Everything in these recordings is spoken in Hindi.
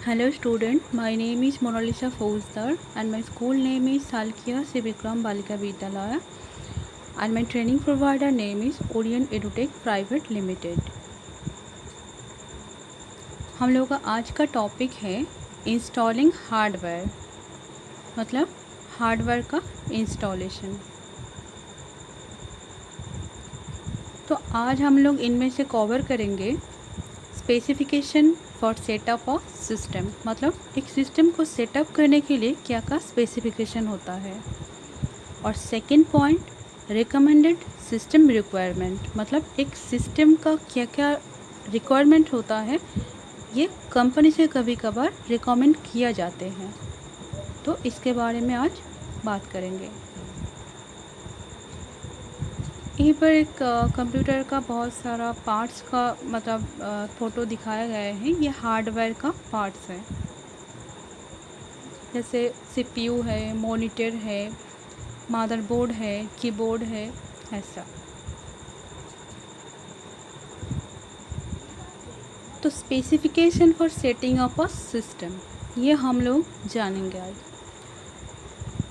Hello student, my name is Monalisa Fauzdar and my school name is Salkia Sivikram Balika Vidyalaya and my training provider name is Orient Edutech Private Limited। हम लोगों का आज का टॉपिक है इंस्टॉलिंग हार्डवेयर, मतलब हार्डवेयर का इंस्टॉलेशन। तो आज हम लोग इनमें से कवर करेंगे specification for setup of system, मतलब एक सिस्टम को सेटअप करने के लिए क्या क्या स्पेसिफिकेशन होता है। और second point recommended system requirement, मतलब एक सिस्टम का क्या क्या रिक्वायरमेंट होता है, ये कंपनी से कभी कभार रिकमेंड किया जाते हैं। तो इसके बारे में आज बात करेंगे। यहीं पर एक कंप्यूटर का बहुत सारा पार्ट्स का मतलब फ़ोटो दिखाया गया है। ये हार्डवेयर का पार्ट्स है, जैसे सीपीयू है, मॉनिटर है, मदरबोर्ड है, कीबोर्ड है, ऐसा। तो specification for setting up a system, ये हम लोग जानेंगे आज।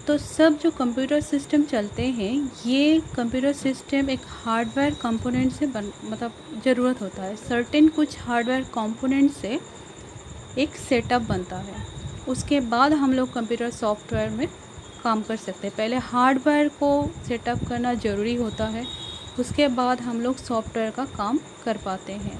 तो सब जो कंप्यूटर सिस्टम चलते हैं, ये कंप्यूटर सिस्टम एक हार्डवेयर कंपोनेंट से मतलब ज़रूरत होता है। सर्टेन कुछ हार्डवेयर कंपोनेंट से एक सेटअप बनता है, उसके बाद हम लोग कंप्यूटर सॉफ्टवेयर में काम कर सकते हैं। पहले हार्डवेयर को सेटअप करना ज़रूरी होता है, उसके बाद हम लोग सॉफ्टवेयर का काम कर पाते हैं।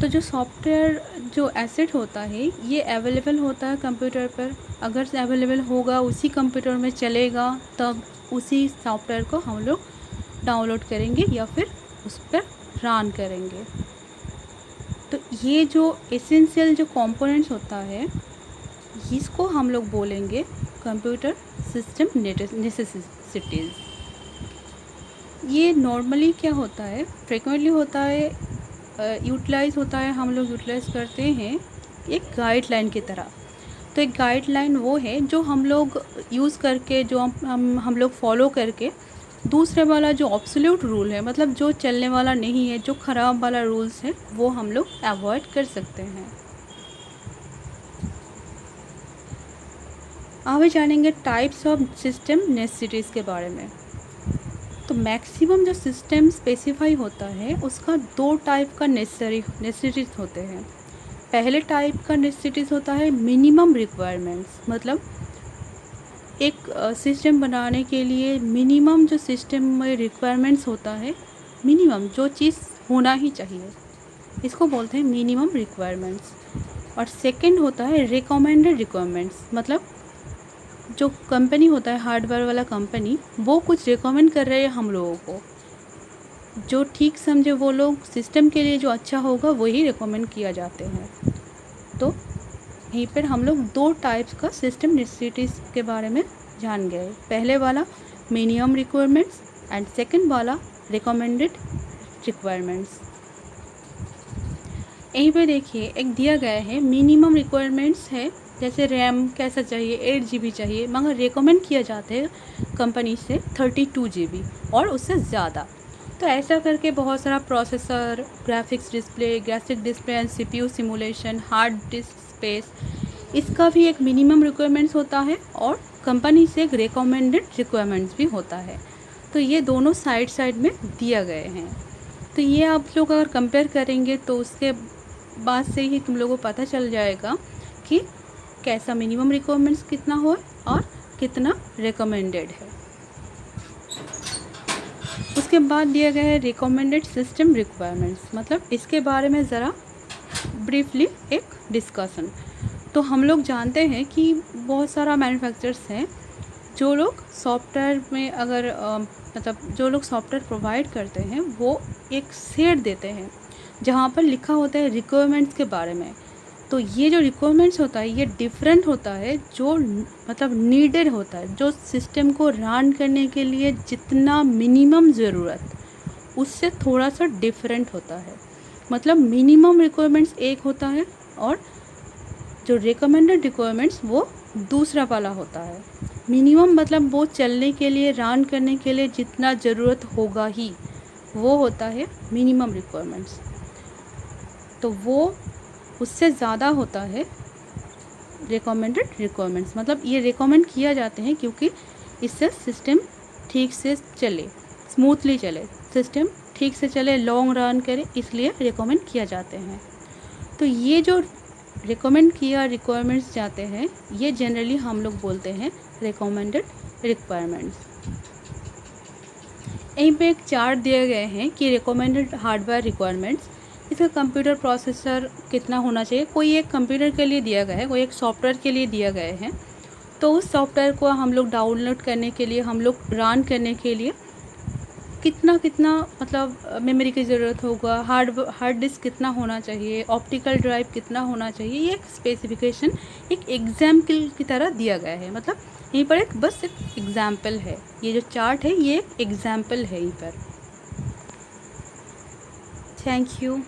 तो जो सॉफ्टवेयर जो एसेट होता है, ये अवेलेबल होता है कंप्यूटर पर। अगर से अवेलेबल होगा, उसी कंप्यूटर में चलेगा, तब उसी सॉफ्टवेयर को हम लोग डाउनलोड करेंगे या फिर उस पर रन करेंगे। तो ये जो एसेंशियल जो कंपोनेंट्स होता है, इसको हम लोग बोलेंगे कंप्यूटर सिस्टम नेसेसिटीज़। ये नॉर्मली क्या होता है, फ्रिक्वेंटली होता है, यूटिलाइज़ होता है, हम लोग यूटिलाइज़ करते हैं एक गाइडलाइन की तरह। तो एक गाइडलाइन वो है जो हम लोग यूज़ करके, जो हम लोग फॉलो करके दूसरे वाला जो ऑब्सोल्यूट रूल है, मतलब जो चलने वाला नहीं है, जो ख़राब वाला रूल्स है, वो हम लोग अवॉइड कर सकते हैं। आगे जानेंगे टाइप्स ऑफ सिस्टम नेसेसिटीज़ के बारे में। तो मैक्सिमम जो सिस्टम स्पेसिफाई होता है, उसका दो टाइप का नेसेसिटीज़ होते हैं। पहले टाइप का नेसेसिटीज़ होता है मिनिमम रिक्वायरमेंट्स, मतलब एक सिस्टम बनाने के लिए मिनिमम जो सिस्टम में रिक्वायरमेंट्स होता है, मिनिमम जो चीज़ होना ही चाहिए, इसको बोलते हैं मिनिमम रिक्वायरमेंट्स। और सेकंड होता है रिकमेंडेड रिक्वायरमेंट्स, मतलब जो कंपनी होता है हार्डवेयर वाला कंपनी, वो कुछ रिकमेंड कर रहे हैं हम लोगों को, जो ठीक समझे वो लोग सिस्टम के लिए जो अच्छा होगा वही रिकमेंड किया जाते हैं। तो यहीं पर हम लोग दो टाइप्स का सिस्टम नेसेसिटीज़ के बारे में जान गए। पहले वाला मिनिमम रिक्वायरमेंट्स एंड सेकंड वाला रिकमेंडेड रिक्वायरमेंट्स। यहीं पे देखिए एक दिया गया है, मिनिमम रिक्वायरमेंट्स है, जैसे रैम कैसा चाहिए, 8 GB चाहिए, मगर रिकमेंड किया जाता है कंपनी से 32 GB और उससे ज़्यादा। तो ऐसा करके बहुत सारा processor, graphics display and CPU simulation, hard disk space, इसका भी एक मिनिमम रिक्वायरमेंट्स होता है और कंपनी से एक रिकमेंडेड रिक्वायरमेंट्स भी होता है। तो ये दोनों साइड में दिया गए हैं। तो ये आप लोग अगर कंपेयर करेंगे तो उसके बाद से ही तुम लोगों को पता चल जाएगा कि कैसा मिनिमम रिक्वायरमेंट्स कितना हो और कितना रिकमेंडेड है। उसके बाद दिया गया है रिकमेंडेड सिस्टम रिक्वायरमेंट्स, मतलब इसके बारे में ज़रा ब्रीफली एक डिस्कशन। तो हम लोग जानते हैं कि बहुत सारा मैन्युफैक्चरर्स हैं जो लोग सॉफ्टवेयर में अगर मतलब जो लोग सॉफ्टवेयर प्रोवाइड करते हैं, वो एक सेट देते हैं जहाँ पर लिखा होता है रिक्वायरमेंट्स के बारे में। तो ये जो रिक्वायरमेंट्स होता है, ये डिफरेंट होता है, जो मतलब नीडेड होता है, जो सिस्टम को रन करने के लिए जितना मिनिमम ज़रूरत, उससे थोड़ा सा डिफरेंट होता है। मतलब मिनिमम रिक्वायरमेंट्स एक होता है और जो रिकमेंडेड रिक्वायरमेंट्स वो दूसरा वाला होता है। मिनिमम मतलब वो चलने के लिए, रन करने के लिए जितना ज़रूरत होगा ही, वो होता है मिनिमम रिक्वायरमेंट्स। तो वो उससे ज़्यादा होता है रिकमेंडेड रिक्वायरमेंट्स। मतलब ये रिकमेंड किया जाते हैं क्योंकि इससे सिस्टम ठीक से चले, स्मूथली चले, सिस्टम ठीक से चले, लॉन्ग रन करे, इसलिए रिकमेंड किया जाते हैं। तो ये जो रिकमेंड किया रिक्वायरमेंट्स जाते हैं, ये जनरली हम लोग बोलते हैं रिकमेंडेड रिक्वायरमेंट्स। यहीं पे एक चार्ट दिए गए हैं कि रिकमेंडेड हार्डवेयर रिक्वायरमेंट्स, इसका कंप्यूटर प्रोसेसर कितना होना चाहिए। कोई एक कंप्यूटर के लिए दिया गया है, कोई एक सॉफ्टवेयर के लिए दिया गया है, तो उस सॉफ्टवेयर को हम लोग डाउनलोड करने के लिए, हम लोग रन करने के लिए कितना मतलब मेमोरी की ज़रूरत होगा, हार्ड डिस्क कितना होना चाहिए, ऑप्टिकल ड्राइव कितना होना चाहिए, ये एक स्पेसिफिकेशन एक एग्जाम्पल की तरह दिया गया है। मतलब यहीं पर एक बस एक एग्जाम्पल है, ये जो चार्ट है ये एक एग्जाम्पल है यहीं पर। Thank you.